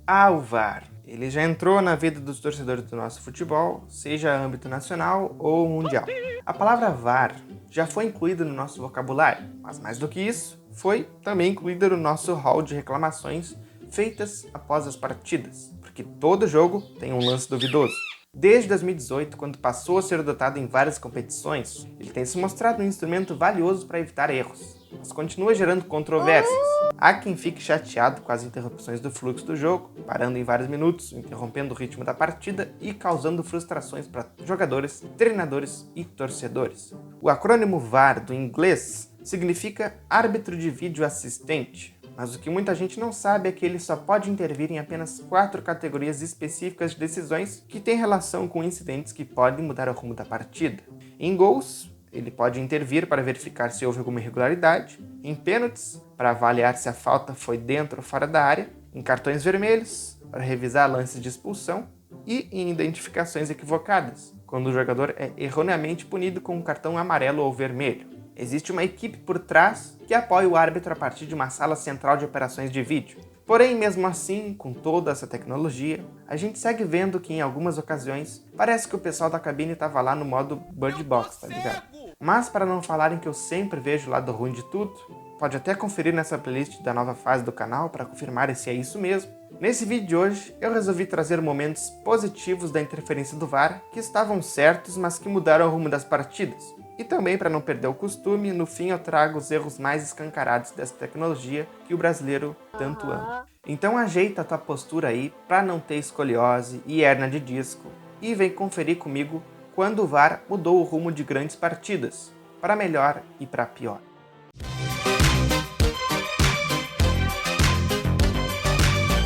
O VAR. Ele já entrou na vida dos torcedores do nosso futebol, seja âmbito nacional ou mundial. A palavra VAR já foi incluída no nosso vocabulário, mas mais do que isso, foi também incluída no nosso hall de reclamações feitas após as partidas, porque todo jogo tem um lance duvidoso. Desde 2018, quando passou a ser adotado em várias competições, ele tem se mostrado um instrumento valioso para evitar erros, mas continua gerando controvérsias. Há quem fique chateado com as interrupções do fluxo do jogo, parando em vários minutos, interrompendo o ritmo da partida e causando frustrações para jogadores, treinadores e torcedores. O acrônimo VAR do inglês significa Árbitro de Vídeo Assistente, mas o que muita gente não sabe é que ele só pode intervir em apenas 4 categorias específicas de decisões que têm relação com incidentes que podem mudar o rumo da partida. Em gols, ele pode intervir para verificar se houve alguma irregularidade, em pênaltis, para avaliar se a falta foi dentro ou fora da área, em cartões vermelhos, para revisar lances de expulsão, e em identificações equivocadas, quando o jogador é erroneamente punido com um cartão amarelo ou vermelho. Existe uma equipe por trás que apoia o árbitro a partir de uma sala central de operações de vídeo. Porém, mesmo assim, com toda essa tecnologia, a gente segue vendo que em algumas ocasiões parece que o pessoal da cabine estava lá no modo Bird Box, tá ligado? Mas para não falarem que eu sempre vejo o lado ruim de tudo, pode até conferir nessa playlist da nova fase do canal para confirmar se é isso mesmo. Nesse vídeo de hoje, eu resolvi trazer momentos positivos da interferência do VAR que estavam certos, mas que mudaram o rumo das partidas. E também, para não perder o costume, no fim eu trago os erros mais escancarados dessa tecnologia que o brasileiro tanto ama. Então ajeita a tua postura aí para não ter escoliose e hérnia de disco e vem conferir comigo quando o VAR mudou o rumo de grandes partidas, para melhor e para pior.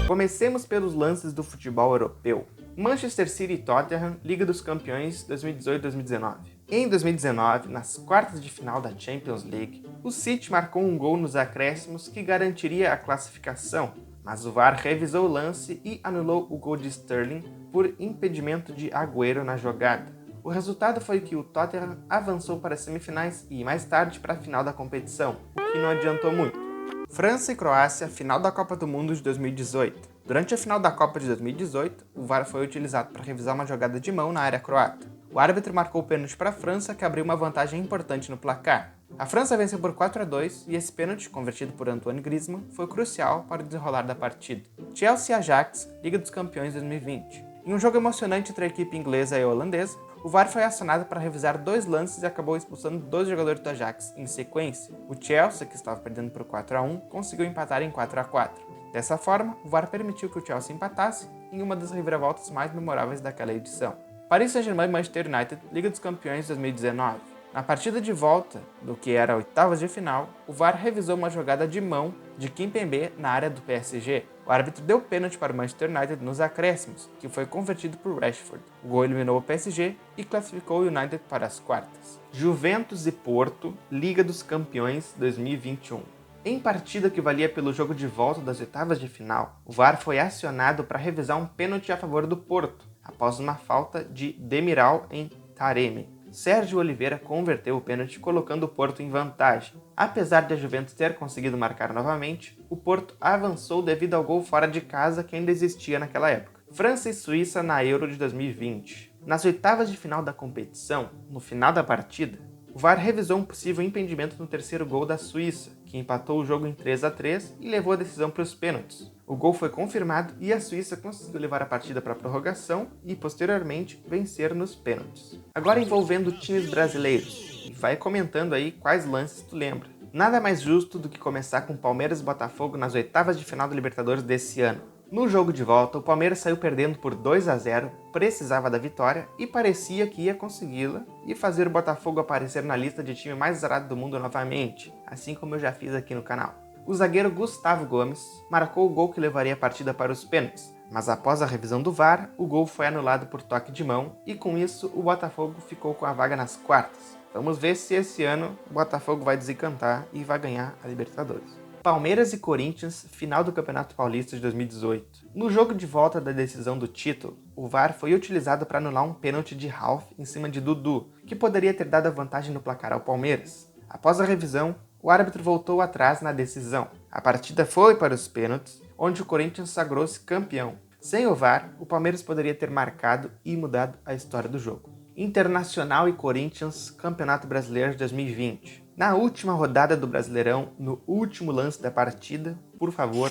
Comecemos pelos lances do futebol europeu. Manchester City e Tottenham, Liga dos Campeões 2018-2019. Em 2019, nas quartas de final da Champions League, o City marcou um gol nos acréscimos que garantiria a classificação, mas o VAR revisou o lance e anulou o gol de Sterling por impedimento de Agüero na jogada. O resultado foi que o Tottenham avançou para as semifinais e mais tarde para a final da competição, o que não adiantou muito. França e Croácia, final da Copa do Mundo de 2018. Durante a final da Copa de 2018, o VAR foi utilizado para revisar uma jogada de mão na área croata. O árbitro marcou o pênalti para a França, que abriu uma vantagem importante no placar. A França venceu por 4-2 e esse pênalti, convertido por Antoine Griezmann, foi crucial para o desenrolar da partida. Chelsea e Ajax, Liga dos Campeões 2020. Em um jogo emocionante entre a equipe inglesa e a holandesa, o VAR foi acionado para revisar 2 lances e acabou expulsando 2 jogadores do Ajax em sequência. O Chelsea, que estava perdendo por 4-1, conseguiu empatar em 4-4. Dessa forma, o VAR permitiu que o Chelsea empatasse em uma das reviravoltas mais memoráveis daquela edição. Paris Saint-Germain e Manchester United, Liga dos Campeões 2019. Na partida de volta do que era a oitavas de final, o VAR revisou uma jogada de mão de Kimpembe na área do PSG. O árbitro deu pênalti para o Manchester United nos acréscimos, que foi convertido por Rashford. O gol eliminou o PSG e classificou o United para as quartas. Juventus e Porto, Liga dos Campeões 2021. Em partida que valia pelo jogo de volta das oitavas de final, o VAR foi acionado para revisar um pênalti a favor do Porto, após uma falta de Demiral em Taremi. Sérgio Oliveira converteu o pênalti colocando o Porto em vantagem. Apesar de a Juventus ter conseguido marcar novamente, o Porto avançou devido ao gol fora de casa que ainda existia naquela época. França e Suíça na Euro de 2020. Nas oitavas de final da competição, no final da partida, o VAR revisou um possível impedimento no terceiro gol da Suíça, que empatou o jogo em 3-3 e levou a decisão para os pênaltis. O gol foi confirmado e a Suíça conseguiu levar a partida para a prorrogação e, posteriormente, vencer nos pênaltis. Agora envolvendo times brasileiros, e vai comentando aí quais lances tu lembra. Nada mais justo do que começar com Palmeiras e Botafogo nas oitavas de final da Libertadores desse ano. No jogo de volta, o Palmeiras saiu perdendo por 2-0, precisava da vitória e parecia que ia consegui-la e fazer o Botafogo aparecer na lista de time mais azarado do mundo novamente, assim como eu já fiz aqui no canal. O zagueiro Gustavo Gomes marcou o gol que levaria a partida para os pênaltis, mas após a revisão do VAR, o gol foi anulado por toque de mão e com isso o Botafogo ficou com a vaga nas quartas. Vamos ver se esse ano o Botafogo vai desencantar e vai ganhar a Libertadores. Palmeiras e Corinthians, final do Campeonato Paulista de 2018. No jogo de volta da decisão do título, o VAR foi utilizado para anular um pênalti de Ralf em cima de Dudu, que poderia ter dado a vantagem no placar ao Palmeiras. Após a revisão, o árbitro voltou atrás na decisão. A partida foi para os pênaltis, onde o Corinthians sagrou-se campeão. Sem o VAR, o Palmeiras poderia ter marcado e mudado a história do jogo. Internacional e Corinthians, Campeonato Brasileiro de 2020. Na última rodada do Brasileirão, no último lance da partida, por favor,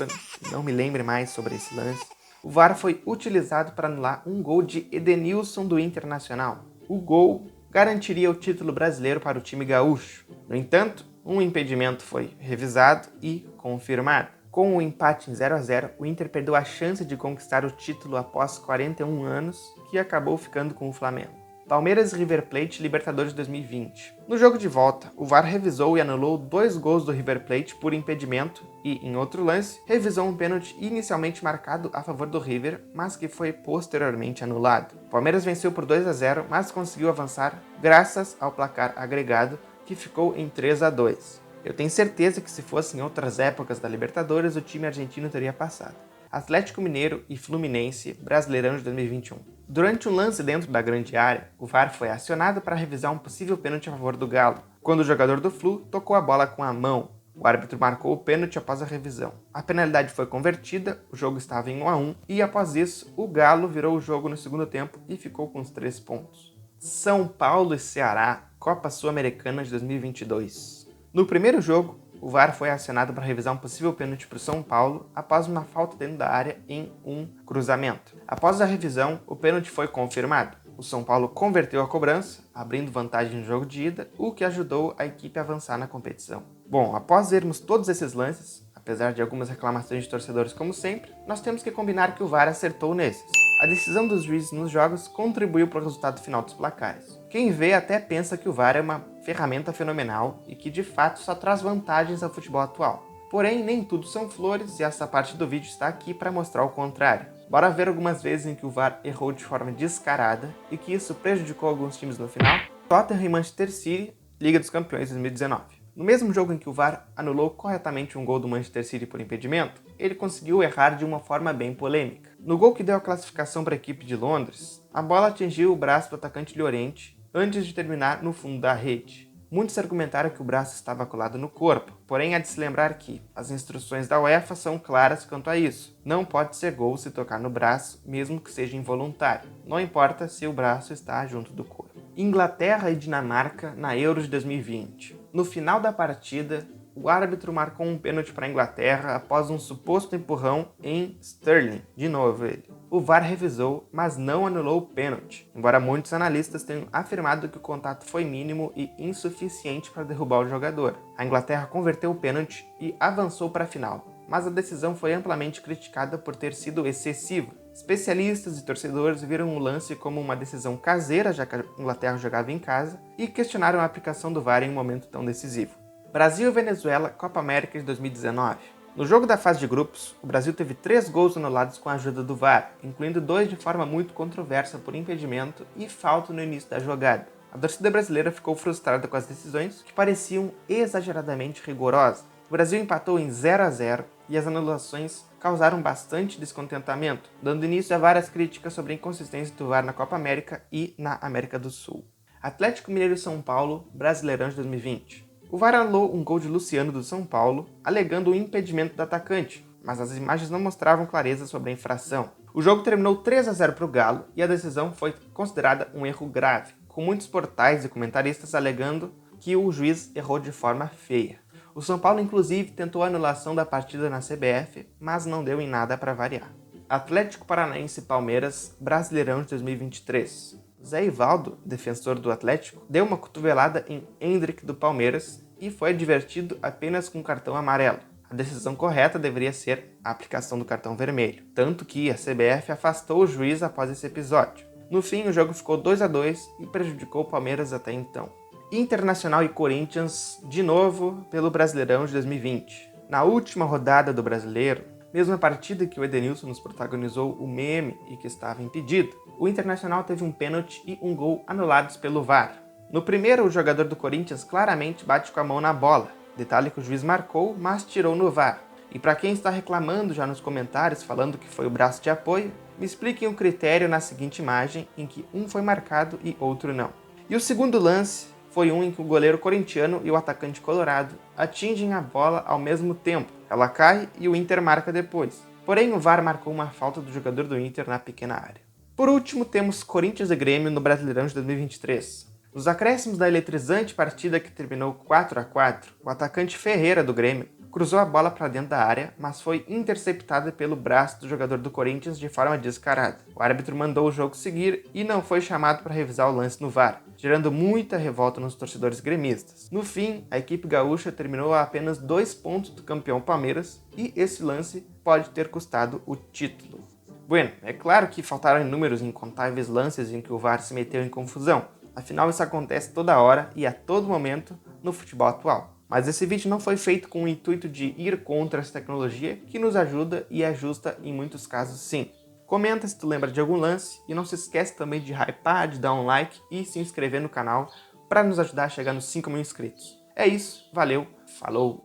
não me lembre mais sobre esse lance, o VAR foi utilizado para anular um gol de Edenilson do Internacional. O gol garantiria o título brasileiro para o time gaúcho. No entanto, um impedimento foi revisado e confirmado. Com o empate em 0-0, o Inter perdeu a chance de conquistar o título após 41 anos, que acabou ficando com o Flamengo. Palmeiras e River Plate, Libertadores 2020. No jogo de volta, o VAR revisou e anulou 2 gols do River Plate por impedimento e, em outro lance, revisou um pênalti inicialmente marcado a favor do River, mas que foi posteriormente anulado. O Palmeiras venceu por 2-0, mas conseguiu avançar graças ao placar agregado, que ficou em 3-2. Eu tenho certeza que se fosse em outras épocas da Libertadores, o time argentino teria passado. Atlético Mineiro e Fluminense, Brasileirão de 2021. Durante um lance dentro da grande área, o VAR foi acionado para revisar um possível pênalti a favor do Galo, quando o jogador do Flu tocou a bola com a mão. O árbitro marcou o pênalti após a revisão. A penalidade foi convertida, o jogo estava em 1-1 e após isso, o Galo virou o jogo no segundo tempo e ficou com os 3 pontos. São Paulo e Ceará, Copa Sul-Americana de 2022. No primeiro jogo, o VAR foi acionado para revisar um possível pênalti para o São Paulo após uma falta dentro da área em um cruzamento. Após a revisão, o pênalti foi confirmado. O São Paulo converteu a cobrança, abrindo vantagem no jogo de ida, o que ajudou a equipe a avançar na competição. Bom, após vermos todos esses lances, apesar de algumas reclamações de torcedores como sempre, nós temos que combinar que o VAR acertou nesses. A decisão dos juízes nos jogos contribuiu para o resultado final dos placares. Quem vê até pensa que o VAR é uma ferramenta fenomenal e que de fato só traz vantagens ao futebol atual. Porém, nem tudo são flores e essa parte do vídeo está aqui para mostrar o contrário. Bora ver algumas vezes em que o VAR errou de forma descarada e que isso prejudicou alguns times no final. Tottenham e Manchester City, Liga dos Campeões 2019. No mesmo jogo em que o VAR anulou corretamente um gol do Manchester City por impedimento, ele conseguiu errar de uma forma bem polêmica. No gol que deu a classificação para a equipe de Londres, a bola atingiu o braço do atacante Llorente antes de terminar no fundo da rede. Muitos argumentaram que o braço estava colado no corpo, porém há de se lembrar que as instruções da UEFA são claras quanto a isso. Não pode ser gol se tocar no braço, mesmo que seja involuntário. Não importa se o braço está junto do corpo. Inglaterra e Dinamarca na Euro de 2020. No final da partida, o árbitro marcou um pênalti para a Inglaterra após um suposto empurrão em Sterling. De novo ele. O VAR revisou, mas não anulou o pênalti, embora muitos analistas tenham afirmado que o contato foi mínimo e insuficiente para derrubar o jogador. A Inglaterra converteu o pênalti e avançou para a final, mas a decisão foi amplamente criticada por ter sido excessiva. Especialistas e torcedores viram o lance como uma decisão caseira, já que a Inglaterra jogava em casa, e questionaram a aplicação do VAR em um momento tão decisivo. Brasil e Venezuela, Copa América de 2019. No jogo da fase de grupos, o Brasil teve 3 gols anulados com a ajuda do VAR, incluindo 2 de forma muito controversa por impedimento e falta no início da jogada. A torcida brasileira ficou frustrada com as decisões, que pareciam exageradamente rigorosas. O Brasil empatou em 0-0 e as anulações causaram bastante descontentamento, dando início a várias críticas sobre a inconsistência do VAR na Copa América e na América do Sul. Atlético Mineiro e São Paulo, Brasileirão de 2020. O VAR anulou um gol de Luciano do São Paulo, alegando o impedimento do atacante, mas as imagens não mostravam clareza sobre a infração. O jogo terminou 3-0 para o Galo e a decisão foi considerada um erro grave, com muitos portais e comentaristas alegando que o juiz errou de forma feia. O São Paulo, inclusive, tentou a anulação da partida na CBF, mas não deu em nada para variar. Atlético Paranaense e Palmeiras, Brasileirão de 2023. Zé Ivaldo, defensor do Atlético, deu uma cotovelada em Hendrick do Palmeiras e foi advertido apenas com cartão amarelo. A decisão correta deveria ser a aplicação do cartão vermelho, tanto que a CBF afastou o juiz após esse episódio. No fim, o jogo ficou 2-2 e prejudicou o Palmeiras até então. Internacional e Corinthians, de novo, pelo Brasileirão de 2020. Na última rodada do Brasileiro, mesma partida que o Edenilson nos protagonizou o meme e que estava impedido, o Internacional teve um pênalti e um gol anulados pelo VAR. No primeiro, o jogador do Corinthians claramente bate com a mão na bola, detalhe que o juiz marcou, mas tirou no VAR. E para quem está reclamando já nos comentários, falando que foi o braço de apoio, me expliquem o critério na seguinte imagem, em que um foi marcado e outro não. E o segundo lance foi um em que o goleiro corintiano e o atacante colorado atingem a bola ao mesmo tempo. Ela cai e o Inter marca depois. Porém, o VAR marcou uma falta do jogador do Inter na pequena área. Por último, temos Corinthians e Grêmio no Brasileirão de 2023. Nos acréscimos da eletrizante partida que terminou 4-4, o atacante Ferreira do Grêmio cruzou a bola para dentro da área, mas foi interceptada pelo braço do jogador do Corinthians de forma descarada. O árbitro mandou o jogo seguir e não foi chamado para revisar o lance no VAR, gerando muita revolta nos torcedores gremistas. No fim, a equipe gaúcha terminou a apenas 2 pontos do campeão Palmeiras e esse lance pode ter custado o título. Bueno, é claro que faltaram inúmeros e incontáveis lances em que o VAR se meteu em confusão, afinal isso acontece toda hora e a todo momento no futebol atual. Mas esse vídeo não foi feito com o intuito de ir contra essa tecnologia que nos ajuda e ajusta em muitos casos sim. Comenta se tu lembra de algum lance e não se esquece também de hypar, de dar um like e se inscrever no canal para nos ajudar a chegar nos 5.000 inscritos. É isso, valeu, falou!